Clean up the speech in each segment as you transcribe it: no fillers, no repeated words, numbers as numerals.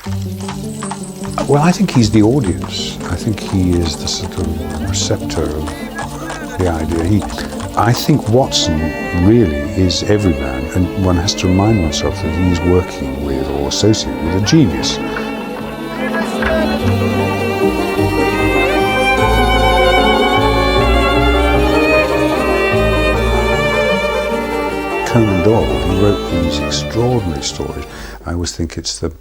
Well, I think he's the audience. I think he is the sort of receptor of the idea. I think Watson really is everyman, and one has to remind oneself that he's working with or associated with a genius. Conan Doyle, he wrote these extraordinary stories. I always think it's the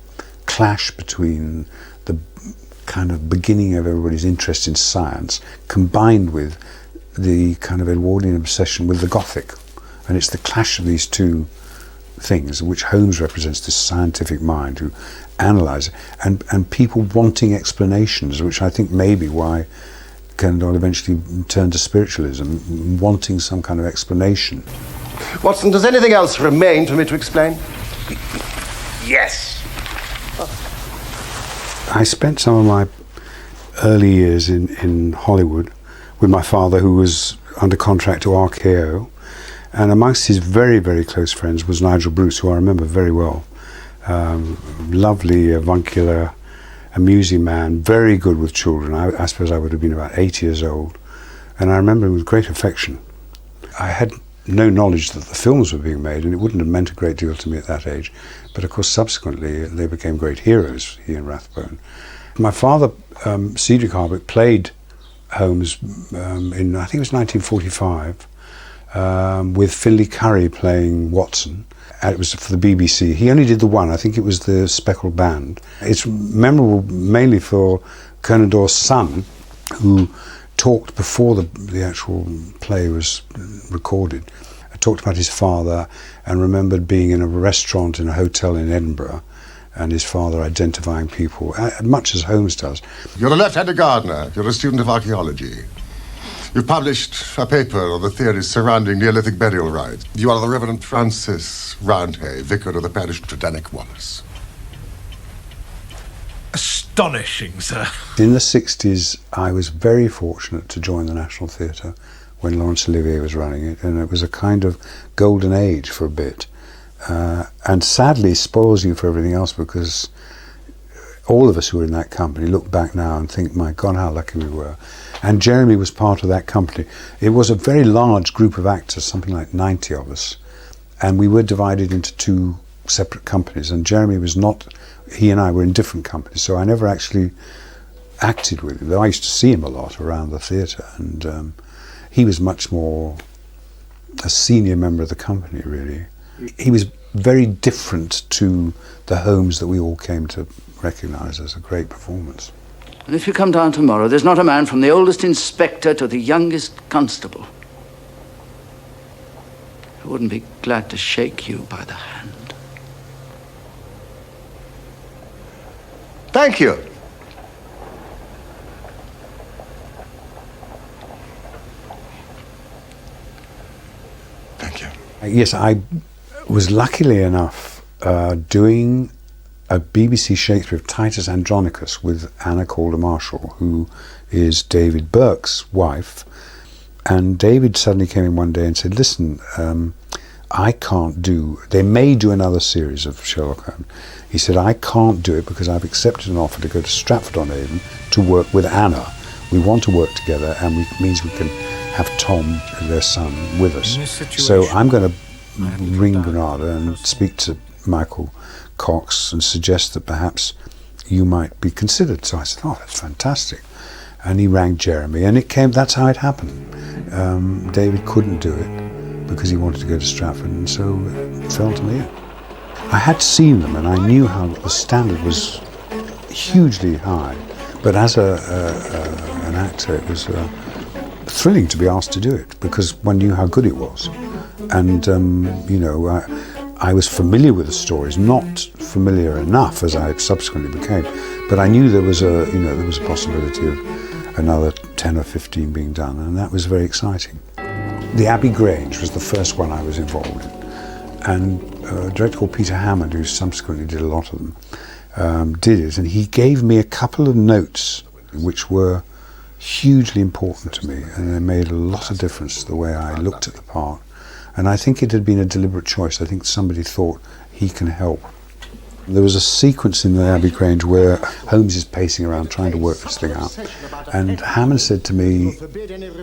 clash between the kind of beginning of everybody's interest in science combined with the kind of Edwardian obsession with the Gothic. And it's the clash of these two things, which Holmes represents, this scientific mind who analyses it, and people wanting explanations, which I think may be why Conan Doyle eventually turned to spiritualism, wanting some kind of explanation. Watson, does anything else remain for me to explain? Yes. I spent some of my early years in Hollywood with my father, who was under contract to RKO, and amongst his very, very close friends was Nigel Bruce, who I remember very well. Lovely, avuncular, amusing man, very good with children. I suppose I would have been about 8 years old, and I remember him with great affection. I had no knowledge that the films were being made, and it wouldn't have meant a great deal to me at that age. But of course, subsequently, they became great heroes, he and Rathbone. My father, Cedric Hardwicke, played Holmes in, I think it was 1945, with Finlay Currie playing Watson. It was for the BBC. He only did the one. I think it was the Speckled Band. It's memorable mainly for Conan Doyle's son, who talked before the actual play was recorded. I talked about his father and remembered being in a restaurant in a hotel in Edinburgh and his father identifying people, much as Holmes does. You're a left-handed gardener. You're a student of archaeology. You've published a paper on the theories surrounding Neolithic burial rites. You are the Reverend Francis Roundhay, vicar of the parish of Tredenick Wallace. Astonishing, sir. In the 60s, I was very fortunate to join the National Theatre when Laurence Olivier was running it, and it was a kind of golden age for a bit. And sadly spoils you for everything else, because all of us who were in that company look back now and think, my God, how lucky we were. And Jeremy was part of that company. It was a very large group of actors, something like 90 of us, and we were divided into two separate companies, and Jeremy was not, he and I were in different companies, so I never actually acted with him, though I used to see him a lot around the theatre, and he was much more a senior member of the company, really. He was very different to the Holmes that we all came to recognise as a great performance. And if you come down tomorrow, there's not a man from the oldest inspector to the youngest constable who wouldn't be glad to shake you by the hand. Thank you. Thank you. Yes, I was luckily enough doing a BBC Shakespeare of Titus Andronicus with Anna Calder Marshall, who is David Burke's wife. And David suddenly came in one day and said, listen, I can't do, they may do another series of Sherlock Holmes. He said, I can't do it because I've accepted an offer to go to Stratford-on-Avon to work with Anna. We want to work together, and it means we can have Tom, their son, with us. So I'm going to ring Granada and speak to Michael Cox and suggest that perhaps you might be considered. So I said, oh, that's fantastic. And he rang Jeremy, and it came, that's how it happened. David couldn't do it because he wanted to go to Stratford, and so it fell to me. I had seen them, and I knew how the standard was hugely high, but as an actor, it was thrilling to be asked to do it because one knew how good it was. And, you know, I was familiar with the stories, not familiar enough as I subsequently became, but I knew there was a, you know, there was a possibility of another 10 or 15 being done, and that was very exciting. The Abbey Grange was the first one I was involved in, and a director called Peter Hammond, who subsequently did a lot of them, did it, and he gave me a couple of notes which were hugely important to me, and they made a lot of difference to the way I looked at the part. And I think it had been a deliberate choice. I think somebody thought he can help There was a sequence in the Abbey Grange where Holmes is pacing around trying to work this thing out, and Hammond said to me,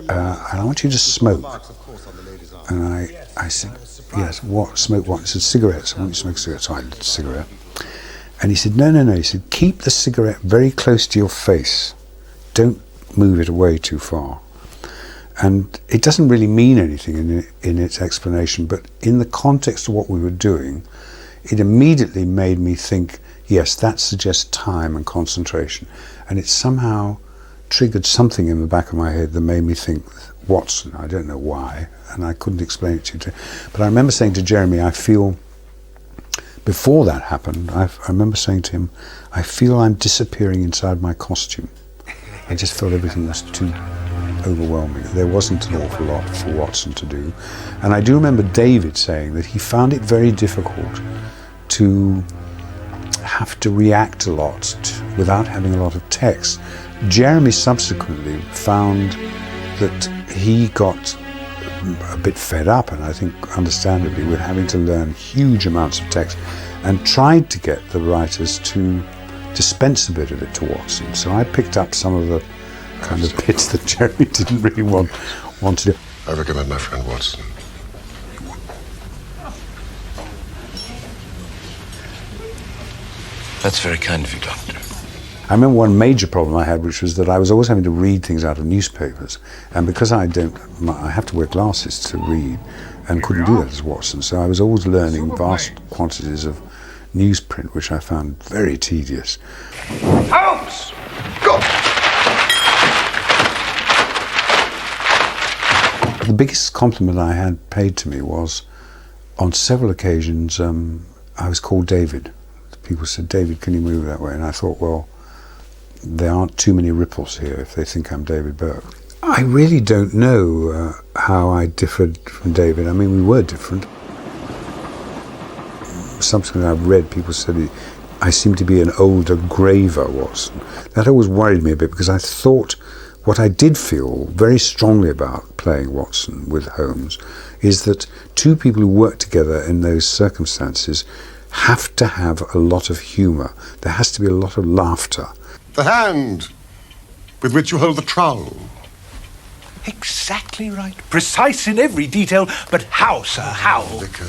I want you to smoke. And I said, yes, what? Smoke what? He said, cigarettes. I want you to smoke cigarettes. So I lit a cigarette. And he said, no. He said, keep the cigarette very close to your face. Don't move it away too far. And it doesn't really mean anything in its explanation, but in the context of what we were doing, it immediately made me think, yes, that suggests time and concentration. And it somehow triggered something in the back of my head that made me think, Watson, I don't know why, and I couldn't explain it to you. But I remember saying to Jeremy, I feel, before that happened, I remember saying to him, I feel I'm disappearing inside my costume. I just felt everything was too overwhelming. There wasn't an awful lot for Watson to do. And I do remember David saying that he found it very difficult to have to react a lot without having a lot of text. Jeremy subsequently found that he got a bit fed up, and I think understandably, with having to learn huge amounts of text, and tried to get the writers to dispense a bit of it to Watson. So I picked up some of the kind of bits that Jeremy didn't really want to do. I recommend my friend Watson. That's very kind of you, Doctor. I remember one major problem I had, which was that I was always having to read things out of newspapers, and because I have to wear glasses to read, and couldn't do that as Watson, so I was always learning vast quantities of newsprint, which I found very tedious. Holmes! Go! The biggest compliment I had paid to me was, on several occasions, I was called David. People said, David, can you move that way? And I thought, well, there aren't too many ripples here if they think I'm David Burke. I really don't know how I differed from David. I mean, we were different. Subsequently, I've read people said I seem to be an older, graver Watson. That always worried me a bit, because I thought what I did feel very strongly about playing Watson with Holmes is that two people who work together in those circumstances have to have a lot of humour. There has to be a lot of laughter. The hand with which you hold the trowel. Exactly right. Precise in every detail, but how, sir, how? Vicar.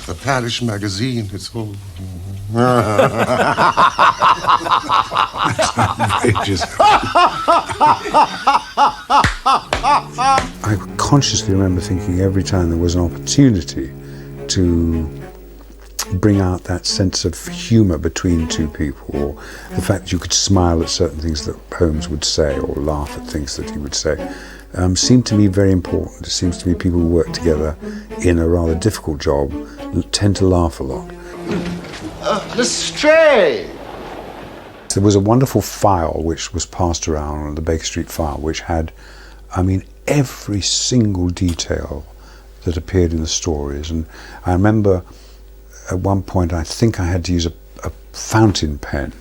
The parish magazine, it's all... I consciously remember thinking every time there was an opportunity to bring out that sense of humour between two people, or the fact that you could smile at certain things that Holmes would say or laugh at things that he would say, seemed to me very important. It seems to me people who work together in a rather difficult job tend to laugh a lot. An astray! There was a wonderful file which was passed around, the Baker Street file, which had, I mean, every single detail that appeared in the stories. And I remember at one point I think I had to use a fountain pen,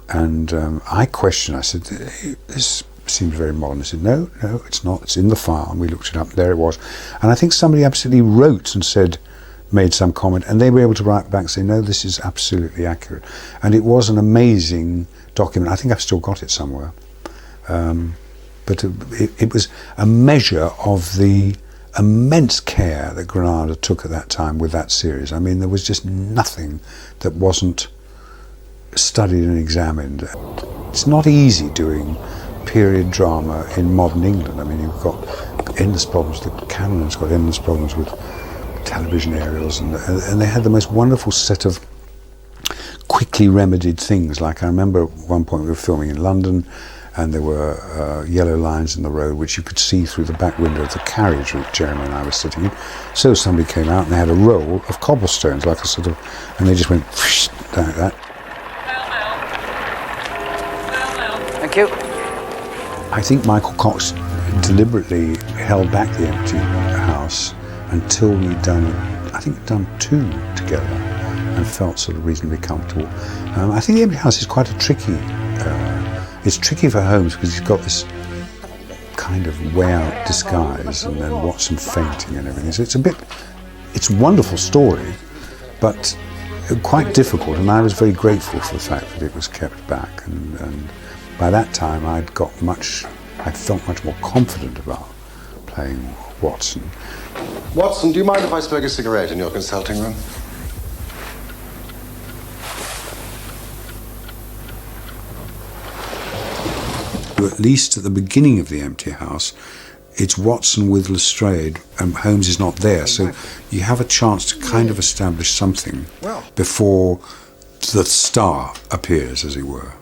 and I questioned. I said, this seems very modern. He said, no, it's not, it's in the file. And we looked it up, there it was. And I think somebody absolutely wrote and made some comment, and they were able to write back and say, no, this is absolutely accurate. And it was an amazing document. I think I've still got it somewhere. But it was a measure of the immense care that Granada took at that time with that series. I mean, there was just nothing that wasn't studied and examined. It's not easy doing period drama in modern England. I mean, you've got endless problems. The Canon's got endless problems with television aerials, and they had the most wonderful set of quickly remedied things. Like, I remember at one point we were filming in London, and there were yellow lines in the road which you could see through the back window of the carriage that Jeremy and I were sitting in. So somebody came out and they had a roll of cobblestones, like a sort of, and they just went whoosh, like that. Thank you. I think Michael Cox deliberately held back the empty house until we'd done two together and felt sort of reasonably comfortable. I think the empty house is quite a tricky. It's tricky for Holmes because he's got this kind of way out disguise, and then Watson fainting and everything. So it's a wonderful story, but quite difficult, and I was very grateful for the fact that it was kept back. And by that time, I felt much more confident about playing Watson. Watson, do you mind if I smoke a cigarette in your consulting room? At least at the beginning of The Empty House, it's Watson with Lestrade, and Holmes is not there, so you have a chance to kind of establish something before the star appears, as it were.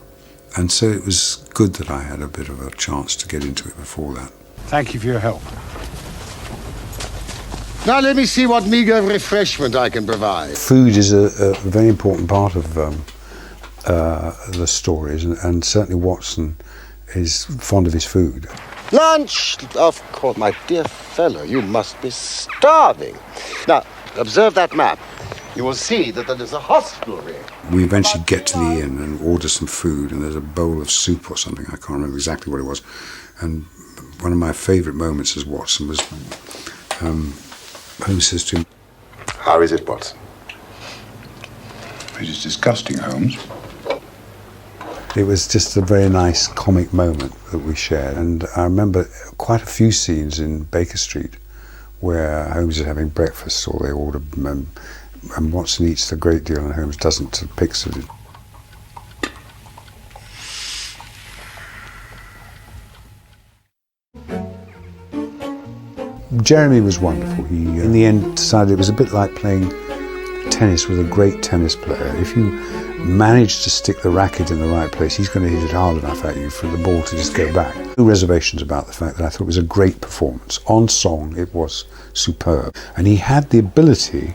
And so it was good that I had a bit of a chance to get into it before that. Thank you for your help. Now let me see what meager refreshment I can provide. Food is a very important part of the stories, and certainly Watson is fond of his food. Lunch? Of course, my dear fellow, you must be starving. Now, observe that map. You will see that there is a hostelry. We eventually get to the inn and order some food, and there's a bowl of soup or something, I can't remember exactly what it was. And one of my favourite moments as Watson was, Holmes says to him, How is it, Watson? It is disgusting, Holmes. it was just a very nice comic moment that we shared. And I remember quite a few scenes in Baker Street where Holmes is having breakfast, or they order, and Watson eats a great deal and Holmes doesn't, to picks it. Jeremy was wonderful. He, in the end, decided it was a bit like playing tennis with a great tennis player. If you manage to stick the racket in the right place, he's going to hit it hard enough at you for the ball to just go back. No reservations about the fact that I thought it was a great performance. On song, it was superb. And he had the ability,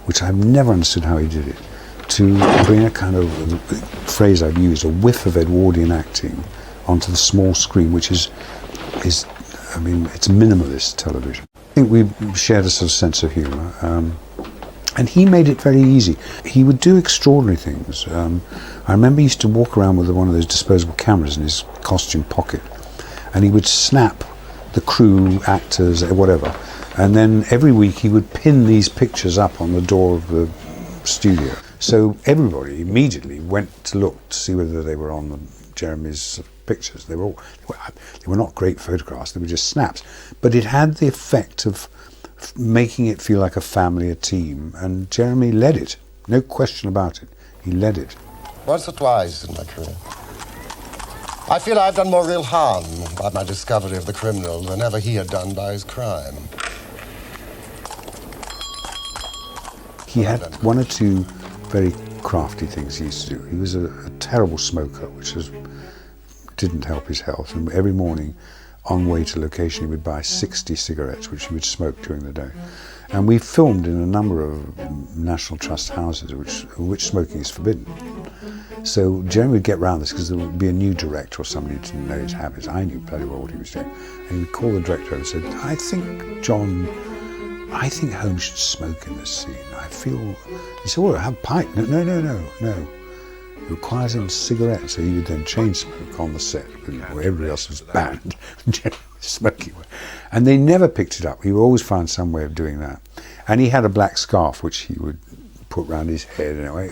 which I've never understood how he did it, to bring a kind of phrase I've used, a whiff of Edwardian acting onto the small screen, which is I mean, it's minimalist television. I think we shared a sort of sense of humour, and he made it very easy. He would do extraordinary things. I remember he used to walk around with one of those disposable cameras in his costume pocket, and he would snap the crew, actors, whatever, and then every week he would pin these pictures up on the door of the studio. So everybody immediately went to look to see whether they were on Jeremy's pictures. They were not great photographs, they were just snaps, but it had the effect of making it feel like a family, a team, and Jeremy led it, no question about it. He led it. Once or twice in my career, I feel I've done more real harm by my discovery of the criminal than ever he had done by his crime. He had one or two very crafty things he used to do. He was a terrible smoker, which didn't help his health, and every morning on way to location he would buy 60 cigarettes, which he would smoke during the day. And we filmed in a number of National Trust houses which smoking is forbidden. So Jeremy would get round this because there would be a new director or somebody to know his habits. I knew bloody well what he was doing. And he would call the director and said, I think Holmes should smoke in this scene. I feel... He said, well, have a pipe. No. It requires him a cigarette, so he would then chain smoke on the set, where everybody else was banned, smoking. And they never picked it up. He would always find some way of doing that. And he had a black scarf, which he would put round his head. Anyway,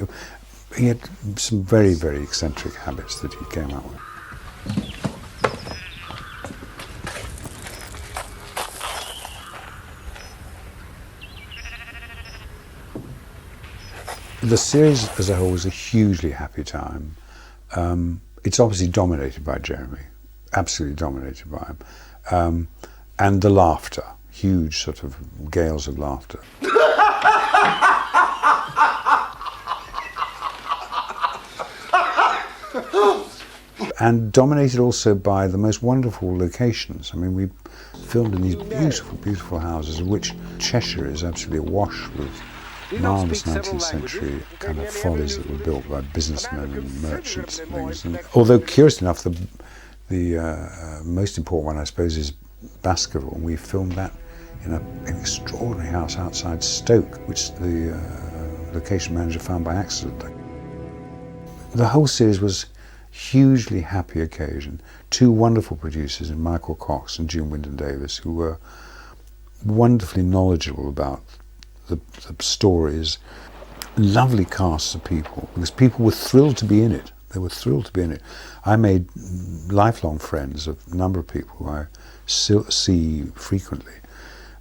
he had some very, very eccentric habits that he came up with. The series as a whole was a hugely happy time. It's obviously dominated by Jeremy, absolutely dominated by him. And the laughter, huge sort of gales of laughter. And dominated also by the most wonderful locations. I mean, we filmed in these beautiful, beautiful houses, of which Cheshire is absolutely awash with marvellous 19th century kind of follies that were built by businessmen and merchants and things. And although, curiously enough, the most important one, I suppose, is Baskerville, and we filmed that in an extraordinary house outside Stoke, which the location manager found by accident. The whole series was a hugely happy occasion. Two wonderful producers in Michael Cox and June Wyndham Davis, who were wonderfully knowledgeable about the stories. lovely casts of people, because people were thrilled to be in it. They were thrilled to be in it. I made lifelong friends of a number of people who I still see frequently.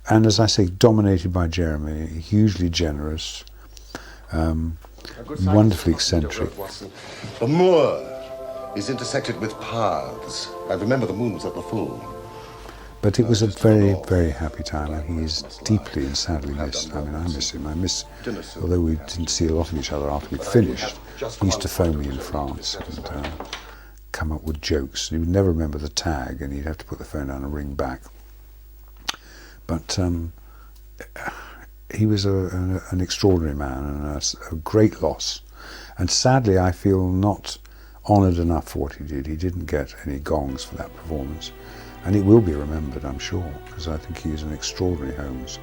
And as I say, dominated by Jeremy, hugely generous, wonderfully eccentric. The moor is intersected with paths. I remember the moon was at the full. But it was a very, very happy time, and he is deeply and sadly missed. I mean, I miss him. Although we didn't see a lot of each other after we'd finished, he used to phone me in France and come up with jokes. He would never remember the tag, and he'd have to put the phone down and ring back. But he was an extraordinary man and a great loss. And sadly, I feel not honoured enough for what he did. He didn't get any gongs for that performance. And it will be remembered, I'm sure, because I think he is an extraordinary Holmes.